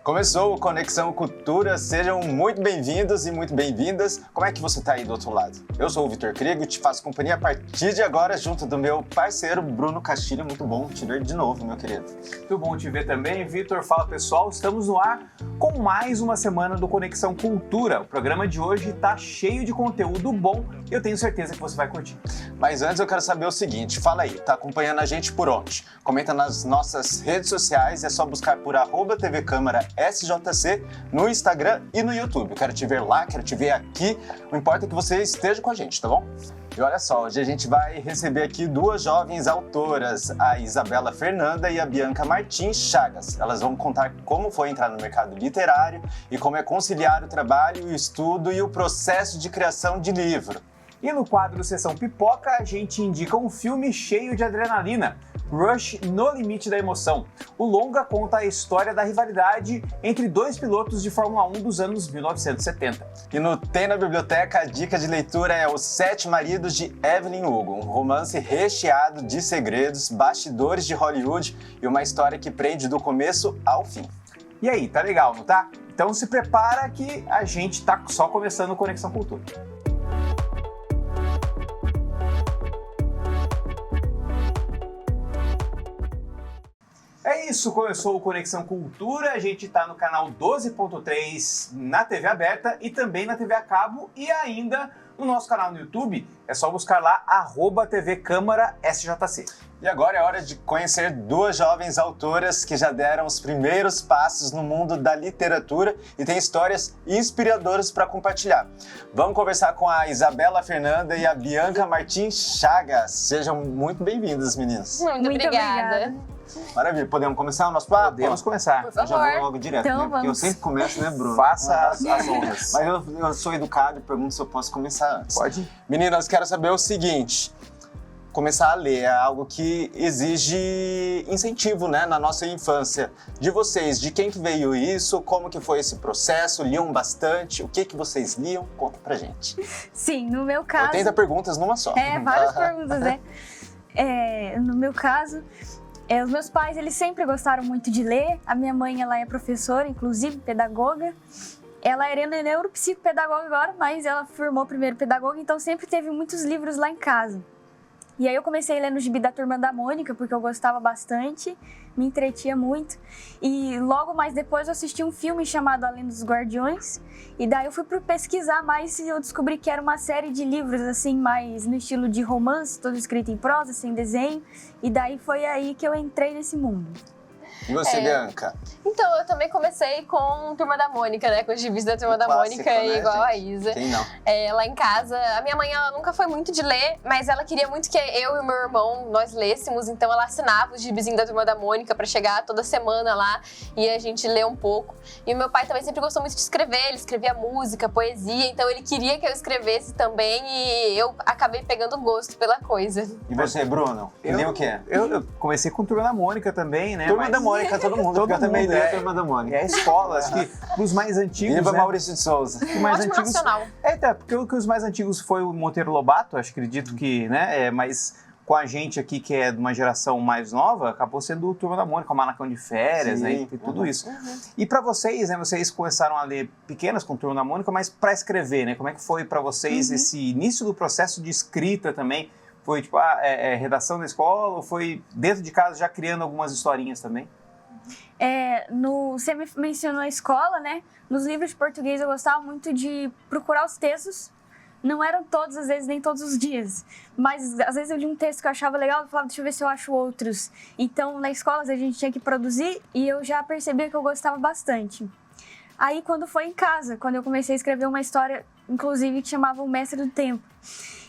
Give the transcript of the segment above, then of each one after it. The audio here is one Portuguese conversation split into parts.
Começou o Conexão Cultura, sejam muito bem-vindos e muito bem-vindas. Como é que você tá aí do outro lado? Eu sou o Vitor Krigo e te faço companhia a partir de agora junto do meu parceiro Bruno Castilho. Muito bom te ver de novo, meu querido. Muito bom te ver também, Vitor. Fala pessoal, estamos no ar com mais uma semana do Conexão Cultura. O programa de hoje tá cheio de conteúdo bom e eu tenho certeza que você vai curtir. Mas antes eu quero saber o seguinte, fala aí, tá acompanhando a gente por onde? Comenta nas nossas redes sociais, é só buscar por @tvcâmara_SJC no Instagram e no YouTube. Eu quero te ver lá, quero te ver aqui, o importa é que você esteja com a gente, tá bom? E olha só, hoje a gente vai receber aqui duas jovens autoras, a Isabela Fernanda e a Bianca Martins Chagas. Elas vão contar como foi entrar no mercado literário e como é conciliar o trabalho, o estudo e o processo de criação de livro. E no quadro Sessão Pipoca, a gente indica um filme cheio de adrenalina, Rush no Limite da Emoção. O longa conta a história da rivalidade entre dois pilotos de Fórmula 1 dos anos 1970. E no Tem na Biblioteca, a dica de leitura é Os Sete Maridos de Evelyn Hugo, um romance recheado de segredos, bastidores de Hollywood e uma história que prende do começo ao fim. E aí, tá legal, não tá? Então se prepara que a gente tá só começando o Conexão Cultura. É isso, começou o Conexão Cultura, a gente está no canal 12.3 na TV aberta e também na TV a cabo e ainda no nosso canal no YouTube, é só buscar lá @tvcâmara_SJC. E agora é hora de conhecer duas jovens autoras que já deram os primeiros passos no mundo da literatura e têm histórias inspiradoras para compartilhar. Vamos conversar com a Isabela Fernanda e a Bianca Martins Chagas. Sejam muito bem-vindas, meninas. Muito obrigada. Maravilha, podemos começar o nosso papo? Podemos começar. Por Eu já favor. vou logo direto, Então né? Porque eu vamos. sempre começo, né, Bruno? Faça as honras. Mas eu sou educado e pergunto se eu posso começar antes. Pode? Meninas, quero saber o seguinte. Começar a ler é algo que exige incentivo, né, na nossa infância. De vocês, de quem que veio isso? Como que foi esse processo? Liam bastante? O que que vocês liam? Conta pra gente. Sim, no meu caso... 80 perguntas numa só. Várias perguntas, né? No meu caso, os meus pais, eles sempre gostaram muito de ler. A minha mãe, ela é professora, inclusive, pedagoga. Ela é neuropsicopedagoga agora, mas ela formou primeiro pedagoga, então sempre teve muitos livros lá em casa. E aí eu comecei lendo o gibi da Turma da Mônica, porque eu gostava bastante, me entretia muito. E logo mais depois eu assisti um filme chamado Além dos Guardiões, e daí eu fui pesquisar mais e eu descobri que era uma série de livros, assim, mais no estilo de romance, todo escrito em prosa, sem desenho, e daí foi aí que eu entrei nesse mundo. E você, Bianca? Então, eu também comecei com Turma da Mônica, né? Com os gibis da Turma da Clássico, Mônica, né, igual a gente? Isa. Quem não? Lá em casa, a minha mãe, ela nunca foi muito de ler, mas ela queria muito que eu e o meu irmão, nós lêssemos, então ela assinava os gibizinhos da Turma da Mônica pra chegar toda semana lá e a gente ler um pouco. E o meu pai também sempre gostou muito de escrever, ele escrevia música, poesia, então ele queria que eu escrevesse também e eu acabei pegando gosto pela coisa. E você, Bruno? Lia o quê? Eu comecei com Turma da Mônica também, né? Turma mas- da Mônica, todo mundo. Todo porque eu também mundo, li a é. Turma da Mônica. É a escola, acho que os mais antigos, Viva né? Maurício de Souza. Os mais Ótimo antigos. nacional. Porque os mais antigos foi o Monteiro Lobato, acho, acredito que, né? Mas com a gente aqui, que é de uma geração mais nova, acabou sendo o Turma da Mônica, o Manacão de Férias, Sim. né? E tudo isso. E pra vocês, né? Vocês começaram a ler pequenas com Turma da Mônica, mas pra escrever, né? Como é que foi pra vocês esse início do processo de escrita também? Foi tipo, redação na escola ou foi dentro de casa já criando algumas historinhas também? Você me mencionou a escola, né? Nos livros de português eu gostava muito de procurar os textos. Não eram todos, às vezes, nem todos os dias. Mas, às vezes, eu li um texto que eu achava legal e falava, deixa eu ver se eu acho outros. Então, na escola, a gente tinha que produzir e eu já percebia que eu gostava bastante. Aí, quando foi em casa, quando eu comecei a escrever uma história, inclusive, que chamava O Mestre do Tempo.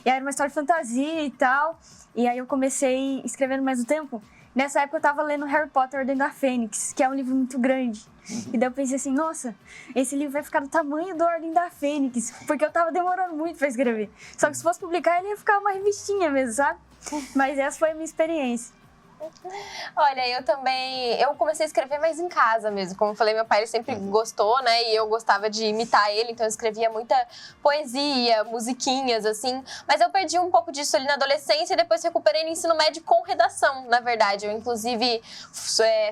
E aí, era uma história de fantasia e tal. E aí, eu comecei escrevendo mais do tempo. Nessa época eu tava lendo Harry Potter, Ordem da Fênix, que é um livro muito grande. E daí eu pensei assim, nossa, esse livro vai ficar do tamanho do Ordem da Fênix, porque eu tava demorando muito pra escrever. Só que se fosse publicar, ele ia ficar uma revistinha mesmo, sabe? Mas essa foi a minha experiência. Olha, eu comecei a escrever mais em casa mesmo. Como eu falei, meu pai ele sempre gostou, né? E eu gostava de imitar ele, então eu escrevia muita poesia, musiquinhas, assim. Mas eu perdi um pouco disso ali na adolescência e depois recuperei no ensino médio com redação, na verdade. Eu, inclusive,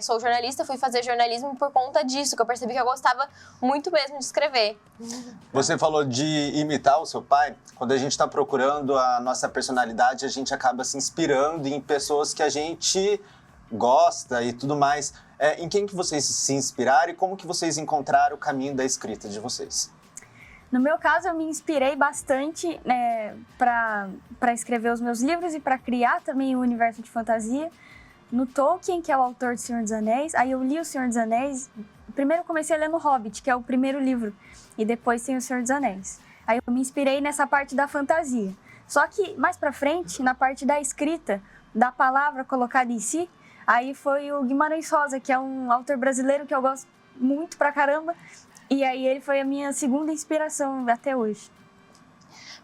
sou jornalista, fui fazer jornalismo por conta disso, que eu percebi que eu gostava muito mesmo de escrever. Você falou de imitar o seu pai. Quando a gente está procurando a nossa personalidade, a gente acaba se inspirando em pessoas que a gente gosta e tudo mais. Em quem que vocês se inspiraram e como que vocês encontraram o caminho da escrita de vocês? No meu caso, eu me inspirei bastante, né, para escrever os meus livros e para criar também o universo de fantasia no Tolkien, que é o autor de Senhor dos Anéis. Aí eu li o Senhor dos Anéis. Primeiro eu comecei a ler no Hobbit, que é o primeiro livro, e depois tem o Senhor dos Anéis. Aí eu me inspirei nessa parte da fantasia. Só que mais pra frente, na parte da escrita, da palavra colocada em si, aí foi o Guimarães Rosa, que é um autor brasileiro que eu gosto muito pra caramba, e aí ele foi a minha segunda inspiração até hoje.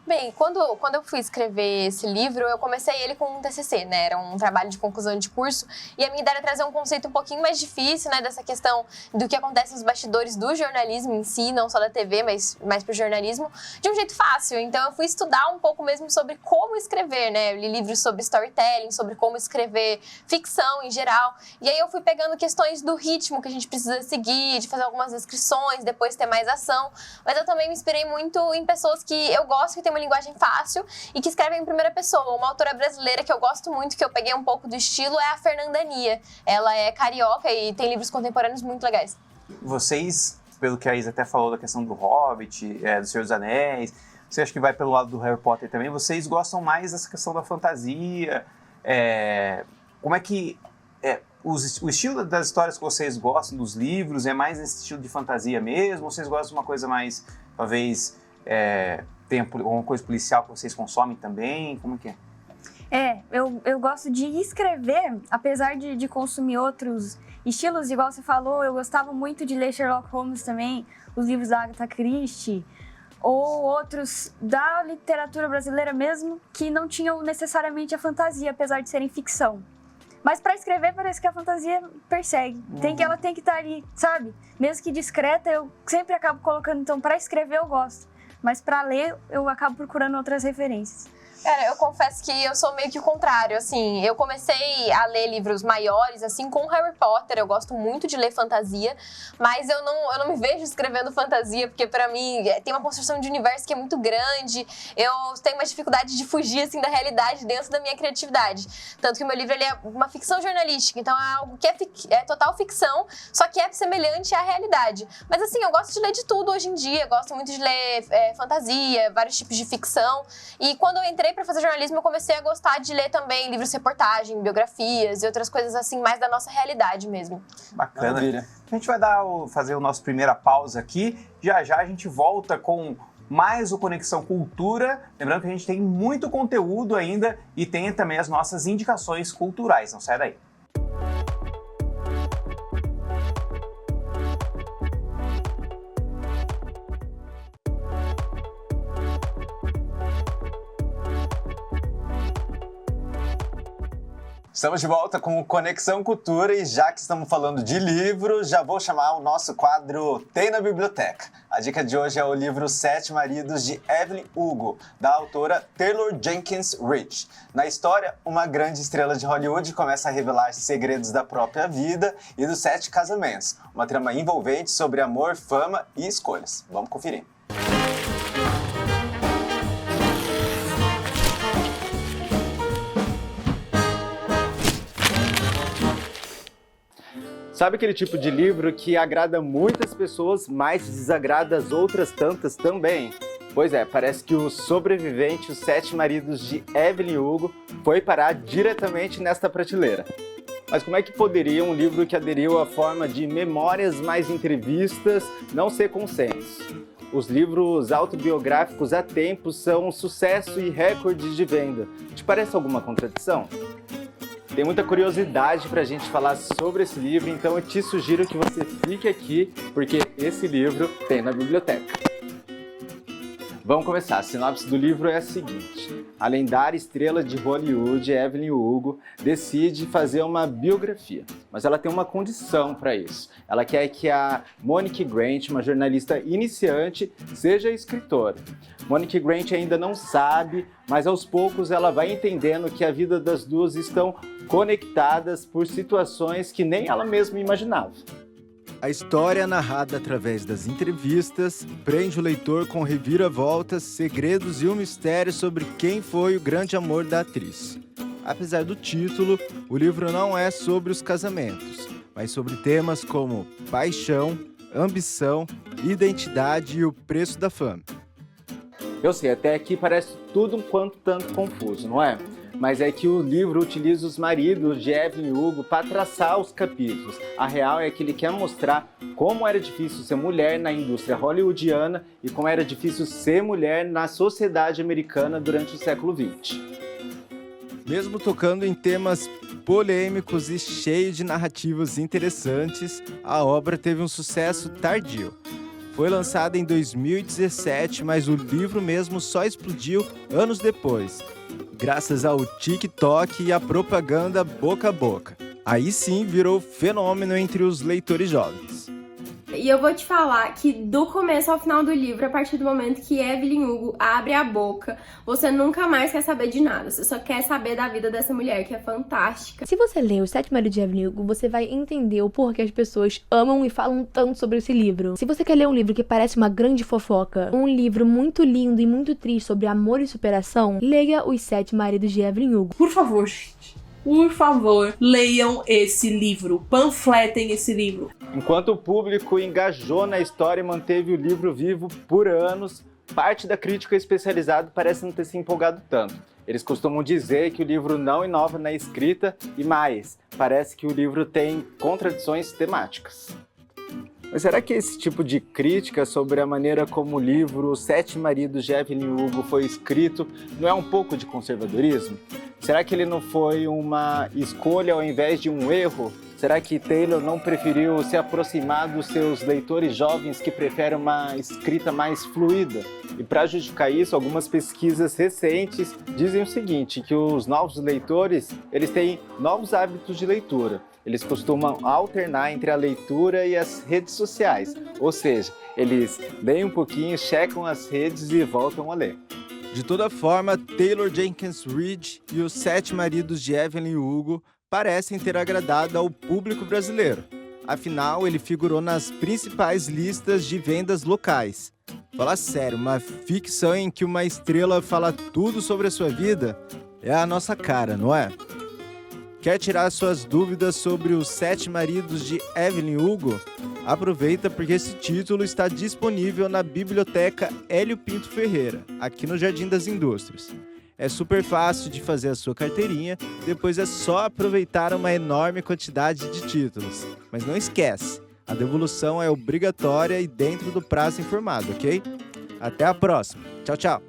Bem, quando eu fui escrever esse livro, eu comecei ele com um TCC, né? Era um trabalho de conclusão de curso. E a minha ideia era trazer um conceito um pouquinho mais difícil, né? Dessa questão do que acontece nos bastidores do jornalismo em si, não só da TV, mas mais pro jornalismo, de um jeito fácil. Então, eu fui estudar um pouco mesmo sobre como escrever, né? Eu li livros sobre storytelling, sobre como escrever ficção em geral. E aí, eu fui pegando questões do ritmo que a gente precisa seguir, de fazer algumas descrições, depois ter mais ação. Mas eu também me inspirei muito em pessoas que eu gosto, que tem uma linguagem fácil e que escrevem em primeira pessoa. Uma autora brasileira que eu gosto muito, que eu peguei um pouco do estilo, é a Fernanda Nia. Ela é carioca e tem livros contemporâneos muito legais. Vocês, pelo que a Isa até falou da questão do Hobbit, do Senhor dos Anéis, você acha que vai pelo lado do Harry Potter também, vocês gostam mais dessa questão da fantasia? Como é que... o estilo das histórias que vocês gostam, dos livros, é mais esse estilo de fantasia mesmo? Ou vocês gostam de uma coisa mais, talvez... tem alguma coisa policial que vocês consomem também? Como que é? Eu gosto de escrever, apesar de consumir outros estilos, igual você falou, eu gostava muito de ler Sherlock Holmes também, os livros da Agatha Christie, ou outros da literatura brasileira mesmo, que não tinham necessariamente a fantasia, apesar de serem ficção. Mas para escrever parece que a fantasia persegue. Ela tem que estar ali, sabe? Mesmo que discreta, eu sempre acabo colocando, então para escrever eu gosto. Mas para ler, eu acabo procurando outras referências. Cara, eu confesso que eu sou meio que o contrário, assim, eu comecei a ler livros maiores, assim, com Harry Potter, eu gosto muito de ler fantasia, mas eu não me vejo escrevendo fantasia, porque pra mim tem uma construção de universo que é muito grande, eu tenho uma dificuldade de fugir, assim, da realidade dentro da minha criatividade, tanto que o meu livro, ele é uma ficção jornalística, então é algo que é total ficção, só que é semelhante à realidade, mas assim, eu gosto de ler de tudo hoje em dia, gosto muito de ler fantasia, vários tipos de ficção, e quando eu entrei para fazer jornalismo, eu comecei a gostar de ler também livros de reportagem, biografias e outras coisas assim, mais da nossa realidade mesmo. Bacana. Maravilha. A gente vai fazer a nossa primeira pausa aqui. Já já a gente volta com mais o Conexão Cultura. Lembrando que a gente tem muito conteúdo ainda e tem também as nossas indicações culturais. Não sai daí. Estamos de volta com o Conexão Cultura e já que estamos falando de livros, já vou chamar o nosso quadro Tem na Biblioteca. A dica de hoje é o livro Sete Maridos de Evelyn Hugo, da autora Taylor Jenkins Reid. Na história, uma grande estrela de Hollywood começa a revelar segredos da própria vida e dos 7 casamentos. Uma trama envolvente sobre amor, fama e escolhas. Vamos conferir. Sabe aquele tipo de livro que agrada muitas pessoas, mas desagrada as outras tantas também? Pois é, parece que o sobrevivente, Os 7 Maridos de Evelyn Hugo, foi parar diretamente nesta prateleira. Mas como é que poderia um livro que aderiu à forma de memórias mais entrevistas não ser consenso? Os livros autobiográficos há tempos são um sucesso e recorde de venda. Te parece alguma contradição? Tem muita curiosidade para a gente falar sobre esse livro, então eu te sugiro que você fique aqui, porque esse livro tem na biblioteca. Vamos começar. A sinopse do livro é a seguinte. A lendária estrela de Hollywood, Evelyn Hugo, decide fazer uma biografia. Mas ela tem uma condição para isso. Ela quer que a Monique Grant, uma jornalista iniciante, seja escritora. Monique Grant ainda não sabe, mas aos poucos ela vai entendendo que a vida das duas estão conectadas por situações que nem ela mesma imaginava. A história, narrada através das entrevistas, prende o leitor com reviravoltas, segredos e um mistério sobre quem foi o grande amor da atriz. Apesar do título, o livro não é sobre os casamentos, mas sobre temas como paixão, ambição, identidade e o preço da fama. Eu sei, até aqui parece tudo um quanto tanto confuso, não é? Mas é que o livro utiliza os maridos de Evelyn Hugo para traçar os capítulos. A real é que ele quer mostrar como era difícil ser mulher na indústria hollywoodiana e como era difícil ser mulher na sociedade americana durante o século XX. Mesmo tocando em temas polêmicos e cheio de narrativas interessantes, a obra teve um sucesso tardio. Foi lançada em 2017, mas o livro mesmo só explodiu anos depois, graças ao TikTok e à propaganda boca a boca. Aí sim virou fenômeno entre os leitores jovens. E eu vou te falar que do começo ao final do livro, a partir do momento que Evelyn Hugo abre a boca, você nunca mais quer saber de nada. Você só quer saber da vida dessa mulher, que é fantástica. Se você ler Os Sete Maridos de Evelyn Hugo, você vai entender o porquê as pessoas amam e falam tanto sobre esse livro. Se você quer ler um livro que parece uma grande fofoca, um livro muito lindo e muito triste sobre amor e superação, leia Os Sete Maridos de Evelyn Hugo. Por favor, gente. Por favor, leiam esse livro, panfletem esse livro. Enquanto o público engajou na história e manteve o livro vivo por anos, parte da crítica especializada parece não ter se empolgado tanto. Eles costumam dizer que o livro não inova na escrita e mais, parece que o livro tem contradições temáticas. Mas será que esse tipo de crítica sobre a maneira como o livro Os Sete Maridos de Evelyn Hugo foi escrito não é um pouco de conservadorismo? Será que ele não foi uma escolha ao invés de um erro? Será que Taylor não preferiu se aproximar dos seus leitores jovens que preferem uma escrita mais fluida? E para justificar isso, algumas pesquisas recentes dizem o seguinte, que os novos leitores, eles têm novos hábitos de leitura. Eles costumam alternar entre a leitura e as redes sociais, ou seja, eles leem um pouquinho, checam as redes e voltam a ler. De toda forma, Taylor Jenkins Reid e Os Sete Maridos de Evelyn Hugo parecem ter agradado ao público brasileiro. Afinal, ele figurou nas principais listas de vendas locais. Fala sério, uma ficção em que uma estrela fala tudo sobre a sua vida é a nossa cara, não é? Quer tirar suas dúvidas sobre Os Sete Maridos de Evelyn Hugo? Aproveita porque esse título está disponível na Biblioteca Hélio Pinto Ferreira, aqui no Jardim das Indústrias. É super fácil de fazer a sua carteirinha, depois é só aproveitar uma enorme quantidade de títulos. Mas não esquece, a devolução é obrigatória e dentro do prazo informado, ok? Até a próxima. Tchau, tchau.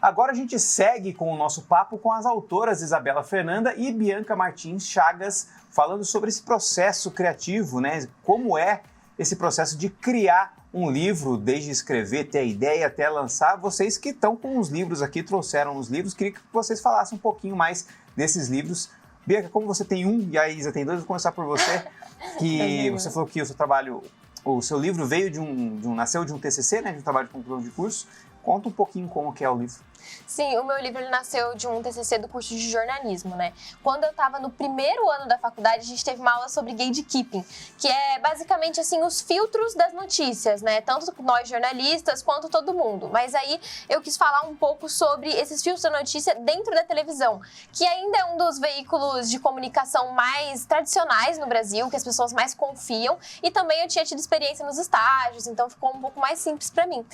Agora a gente segue com o nosso papo com as autoras Isabela Fernanda e Bianca Martins Chagas, falando sobre esse processo criativo, né? Como é esse processo de criar um livro, desde escrever, ter a ideia até lançar. Vocês que estão com os livros aqui, trouxeram os livros, queria que vocês falassem um pouquinho mais desses livros. Bianca, como você tem um e a Isa tem dois, vou começar por você, que você falou que o seu trabalho, o seu livro veio nasceu de um TCC, né? De um trabalho de conclusão de curso. Conta um pouquinho como que é o livro. Sim, o meu livro ele nasceu de um TCC do curso de jornalismo, né? Quando eu estava no primeiro ano da faculdade, a gente teve uma aula sobre gatekeeping, que é basicamente assim os filtros das notícias, né? Tanto nós jornalistas quanto todo mundo. Mas aí eu quis falar um pouco sobre esses filtros da notícia dentro da televisão, que ainda é um dos veículos de comunicação mais tradicionais no Brasil, que as pessoas mais confiam, e também eu tinha tido experiência nos estágios, então ficou um pouco mais simples para mim.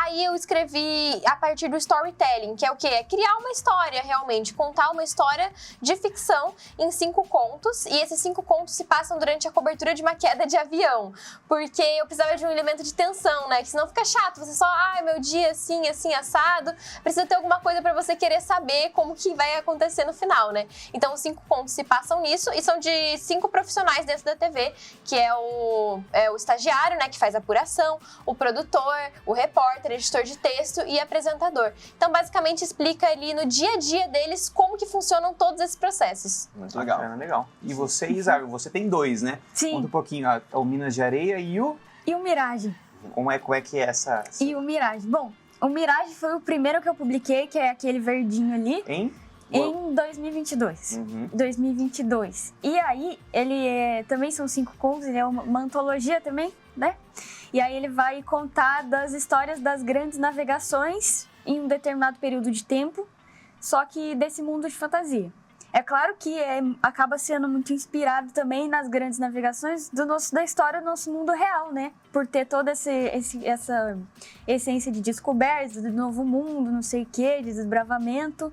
Aí eu escrevi a partir do storytelling, que é o quê? É criar uma história, realmente, contar uma história de ficção em 5 contos, e esses 5 contos se passam durante a cobertura de uma queda de avião, porque eu precisava de um elemento de tensão, né? Que senão fica chato, você só, meu dia assim, assado, precisa ter alguma coisa pra você querer saber como que vai acontecer no final, né? Então, os 5 contos se passam nisso, e são de 5 profissionais dentro da TV, que é o estagiário, né, que faz a apuração, o produtor, o repórter, editor de texto e apresentador. Então, basicamente, explica ali no dia a dia deles como que funcionam todos esses processos. Muito legal. Legal. E você, Isa, você tem 2, né? Sim. Conta um pouquinho, o Minas de Areia e o... E o Mirage. Como é que é essa... E o Mirage. Bom, o Mirage foi o primeiro que eu publiquei, que é aquele verdinho ali. Em 2022. 2022. E aí, ele também são 5 contos, ele é uma antologia também, né? E aí ele vai contar das histórias das grandes navegações em um determinado período de tempo, só que desse mundo de fantasia. É claro que acaba sendo muito inspirado também nas grandes navegações da história do nosso mundo real, né? Por ter toda essa essência de descobertas, do novo mundo, não sei o quê, de desbravamento.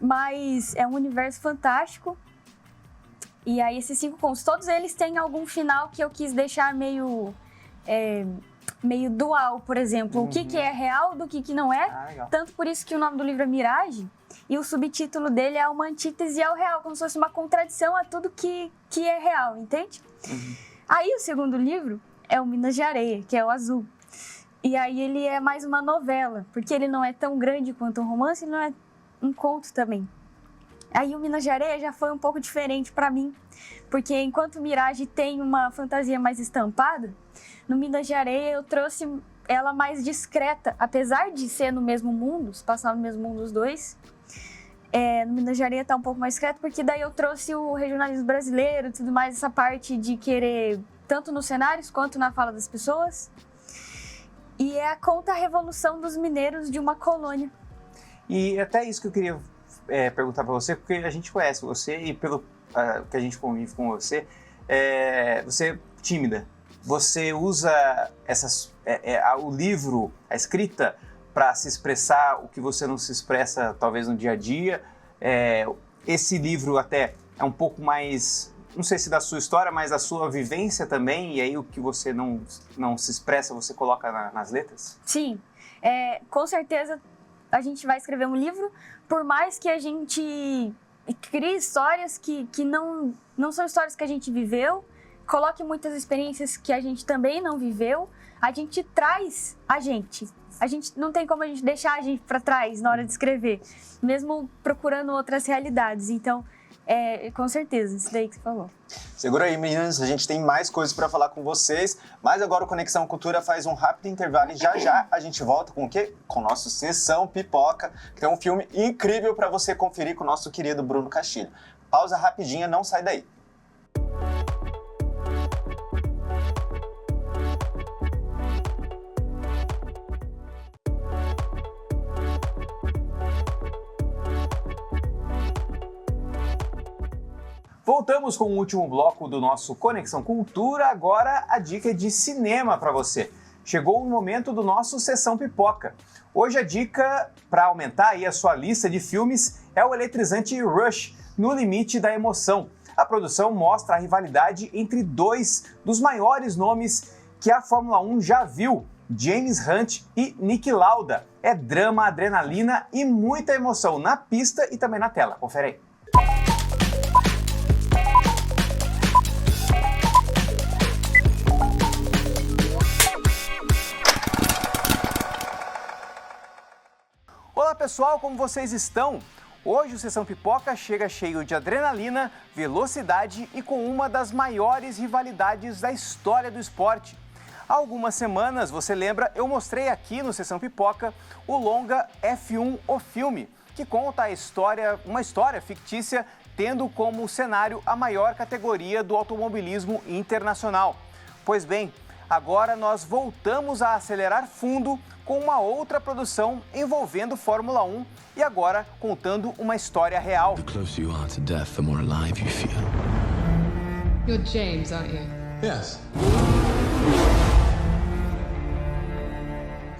Mas é um universo fantástico. E aí esses 5 contos, todos eles têm algum final que eu quis deixar meio dual, por exemplo. O que é real do que não é. Tanto por isso que o nome do livro é Mirage. E o subtítulo dele é uma antítese ao real, como se fosse uma contradição a tudo que é real, entende? Aí o segundo livro é o Minas de Areia, que é o azul. E aí ele é mais uma novela, porque ele não é tão grande quanto um romance, ele não é um conto também. Aí o Minas de Areia já foi um pouco diferente para mim, porque enquanto o Mirage tem uma fantasia mais estampada, no Minas de Areia eu trouxe ela mais discreta, apesar de ser no mesmo mundo, se passar no mesmo mundo os dois. No Minas de Areia tá um pouco mais discreto, porque daí eu trouxe o regionalismo brasileiro e tudo mais, essa parte de querer, tanto nos cenários quanto na fala das pessoas. E conta a revolução dos mineiros de uma colônia. E até isso que eu queria perguntar para você, porque a gente conhece você e pelo que a gente convive com você, você é tímida. Você usa o livro, a escrita, para se expressar o que você não se expressa talvez no dia a dia. Esse livro até é um pouco mais, não sei se da sua história, mas da sua vivência também, e aí o que você não se expressa, você coloca nas letras? Sim, com certeza a gente vai escrever um livro, por mais que a gente crie histórias que não são histórias que a gente viveu, coloque muitas experiências que a gente também não viveu, a gente traz a gente não tem como a gente deixar a gente para trás na hora de escrever, mesmo procurando outras realidades. Então, com certeza, isso daí que você falou. Segura aí, meninas, a gente tem mais coisas para falar com vocês, mas agora o Conexão Cultura faz um rápido intervalo e já a gente volta com o quê? Com o nosso Sessão Pipoca, que tem um filme incrível para você conferir com o nosso querido Bruno Castilho. Pausa rapidinha, não sai daí. Voltamos com o último bloco do nosso Conexão Cultura, agora a dica de cinema para você. Chegou o momento do nosso Sessão Pipoca. Hoje a dica para aumentar aí a sua lista de filmes é o eletrizante Rush, No Limite da Emoção. A produção mostra a rivalidade entre 2 dos maiores nomes que a Fórmula 1 já viu, James Hunt e Niki Lauda. É drama, adrenalina e muita emoção na pista e também na tela. Confere aí. Olá pessoal, como vocês estão? Hoje o Sessão Pipoca chega cheio de adrenalina, velocidade e com uma das maiores rivalidades da história do esporte. Há algumas semanas, você lembra, eu mostrei aqui no Sessão Pipoca o longa F1 O Filme, que conta uma história fictícia tendo como cenário a maior categoria do automobilismo internacional. Pois bem, agora nós voltamos a acelerar fundo com uma outra produção envolvendo Fórmula 1 e agora contando uma história real. The closer you are to death, the more alive you feel. You're James, aren't you? Yes.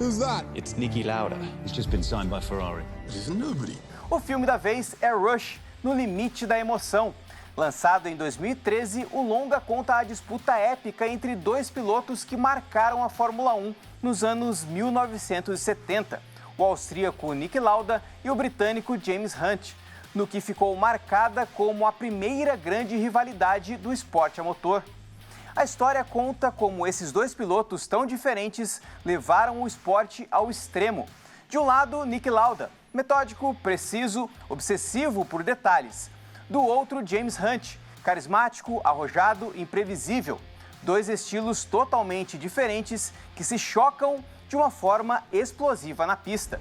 Who's that? It's Niki Lauda. He's just been signed by Ferrari. He's nobody. O filme da vez é Rush, No Limite da Emoção. Lançado em 2013, o longa conta a disputa épica entre dois pilotos que marcaram a Fórmula 1 nos anos 1970, o austríaco Niki Lauda e o britânico James Hunt, no que ficou marcada como a primeira grande rivalidade do esporte a motor. A história conta como esses dois pilotos tão diferentes levaram o esporte ao extremo. De um lado, Niki Lauda, metódico, preciso, obsessivo por detalhes. Do outro, James Hunt, carismático, arrojado, imprevisível. Dois estilos totalmente diferentes que se chocam de uma forma explosiva na pista.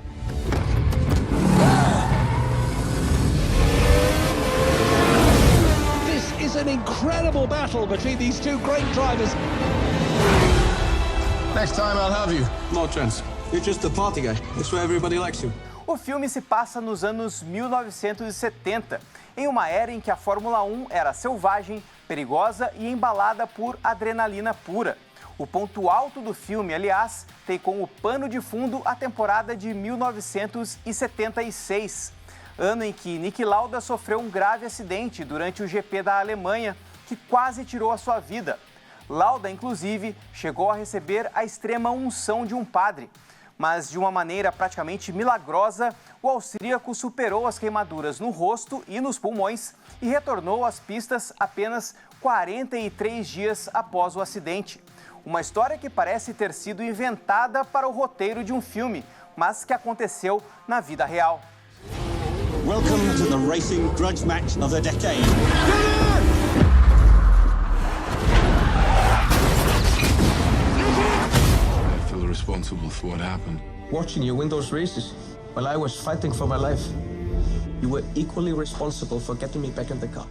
This is an incredible battle between these two great drivers. Next time I'll have you. No chance. You're just a party guy. That's why everybody likes you. O filme se passa nos anos 1970, em uma era em que a Fórmula 1 era selvagem, perigosa e embalada por adrenalina pura. O ponto alto do filme, aliás, tem como pano de fundo a temporada de 1976, ano em que Niki Lauda sofreu um grave acidente durante o GP da Alemanha, que quase tirou a sua vida. Lauda, inclusive, chegou a receber a extrema unção de um padre. Mas, de uma maneira praticamente milagrosa, o austríaco superou as queimaduras no rosto e nos pulmões e retornou às pistas apenas 43 dias após o acidente. Uma história que parece ter sido inventada para o roteiro de um filme, mas que aconteceu na vida real. Welcome to the racing grudge match of the decade. Responsible for what happened. Watching you win those races while I was fighting for my life. You were equally responsible for getting me back in the car.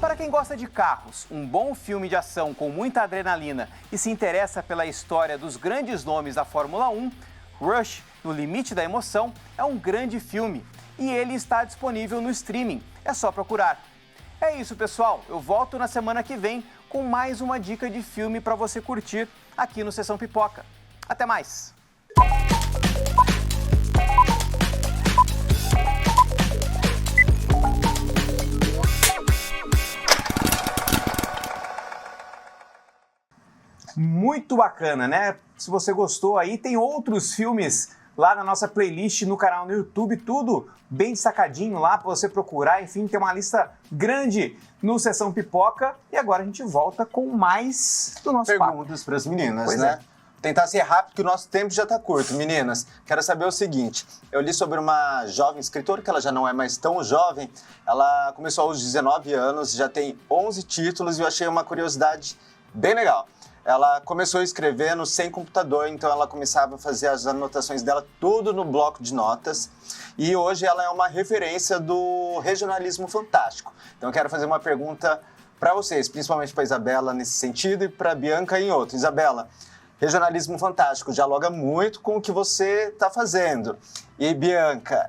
Para quem gosta de carros, um bom filme de ação com muita adrenalina e se interessa pela história dos grandes nomes da Fórmula 1, Rush, No Limite da Emoção, é um grande filme e ele está disponível no streaming. É só procurar. É isso, pessoal. Eu volto na semana que vem com mais uma dica de filme para você curtir aqui no Sessão Pipoca. Até mais! Muito bacana, né? Se você gostou aí, tem outros filmes lá na nossa playlist no canal no YouTube, tudo bem destacadinho lá para você procurar. Enfim, tem uma lista grande no Sessão Pipoca. E agora a gente volta com mais do nosso perguntas para as meninas, pois né? É. Tentar ser rápido, que o nosso tempo já está curto. Meninas, quero saber o seguinte. Eu li sobre uma jovem escritora, que ela já não é mais tão jovem. Ela começou aos 19 anos, já tem 11 títulos e eu achei uma curiosidade bem legal. Ela começou escrevendo sem computador, então ela começava a fazer as anotações dela tudo no bloco de notas. E hoje ela é uma referência do regionalismo fantástico. Então eu quero fazer uma pergunta para vocês, principalmente para a Isabela nesse sentido e para a Bianca em outro. Isabela, regionalismo fantástico dialoga muito com o que você está fazendo. E Bianca,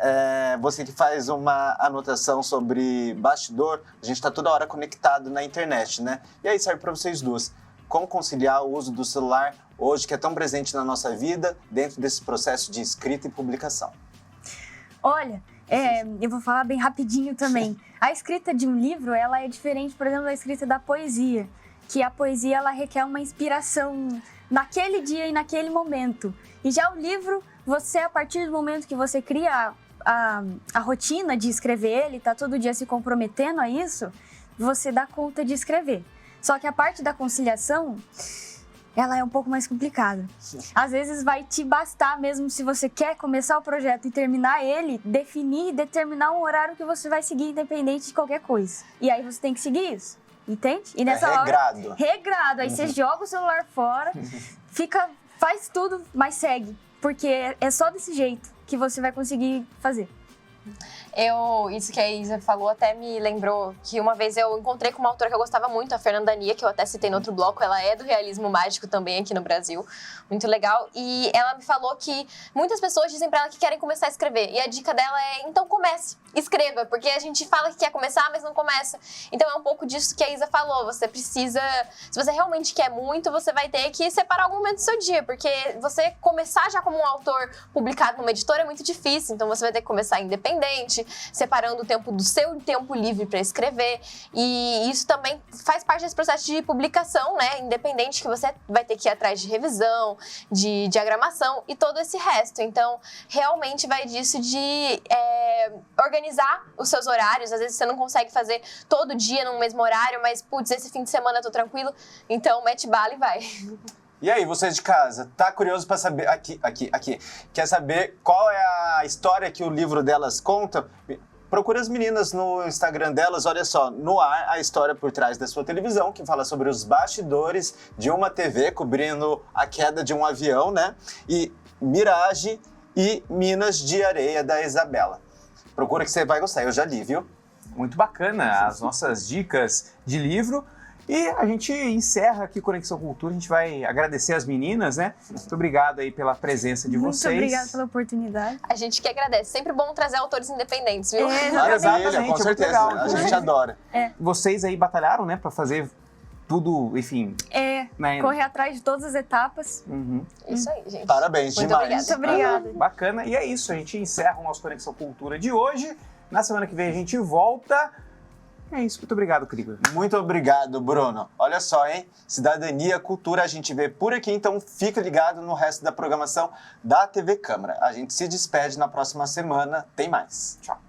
você que faz uma anotação sobre bastidor, a gente está toda hora conectado na internet, né? E aí serve para vocês duas. Como conciliar o uso do celular hoje, que é tão presente na nossa vida, dentro desse processo de escrita e publicação? Olha, eu vou falar bem rapidinho também. A escrita de um livro, ela é diferente, por exemplo, da escrita da poesia, que a poesia, ela requer uma inspiração naquele dia e naquele momento. E já o livro, você, a partir do momento que você cria a rotina de escrever ele, tá todo dia se comprometendo a isso, você dá conta de escrever. Só que a parte da conciliação, ela é um pouco mais complicada. Às vezes vai te bastar, mesmo se você quer começar o projeto e terminar ele, definir e determinar um horário que você vai seguir independente de qualquer coisa. E aí você tem que seguir isso, entende? E nessa regrado. hora, regrado. Aí você joga o celular fora, faz tudo, mas segue. Porque é só desse jeito que você vai conseguir fazer. Isso que a Isa falou até me lembrou que uma vez eu encontrei com uma autora que eu gostava muito, a Fernanda Nia, que eu até citei no outro bloco. Ela é do realismo mágico também aqui no Brasil, muito legal. E ela me falou que muitas pessoas dizem pra ela que querem começar a escrever. E a dica dela é, então comece, escreva, porque a gente fala que quer começar, mas não começa. Então é um pouco disso que a Isa falou, você precisa, se você realmente quer muito, você vai ter que separar algum momento do seu dia, porque você começar já como um autor publicado numa editora é muito difícil, então você vai ter que começar independente, separando o tempo do seu tempo livre para escrever, e isso também faz parte desse processo de publicação, né, independente, que você vai ter que ir atrás de revisão, de diagramação e todo esse resto. Então, realmente vai disso de organizar os seus horários. Às vezes você não consegue fazer todo dia no mesmo horário, mas, putz, esse fim de semana eu tô tranquilo, então mete bala e vai. E aí, vocês de casa, tá curioso para saber, aqui, quer saber qual é a história que o livro delas conta? Procura as meninas no Instagram delas, olha só, no ar, a história por trás da sua televisão, que fala sobre os bastidores de uma TV cobrindo a queda de um avião, né? E Mirage e Minas de Areia, da Isabela. Procura que você vai gostar, eu já li, viu? Muito bacana as nossas dicas de livro. E a gente encerra aqui Conexão Cultura, a gente vai agradecer as meninas, né? Muito obrigado aí pela presença de vocês. Muito obrigada pela oportunidade. A gente que agradece, sempre bom trazer autores independentes, viu? Maravilha, com certeza, legal. a gente adora. Vocês aí batalharam, né, pra fazer tudo, enfim... né? Correr atrás de todas as etapas. Isso aí, gente. Parabéns, muito demais. Muito obrigada. Bacana, e é isso, a gente encerra o nosso Conexão Cultura de hoje. Na semana que vem a gente volta... É isso, muito obrigado, Krieger. Muito obrigado, Bruno. Olha só, hein? Cidadania, cultura, a gente vê por aqui, então fica ligado no resto da programação da TV Câmara. A gente se despede na próxima semana. Tem mais. Tchau.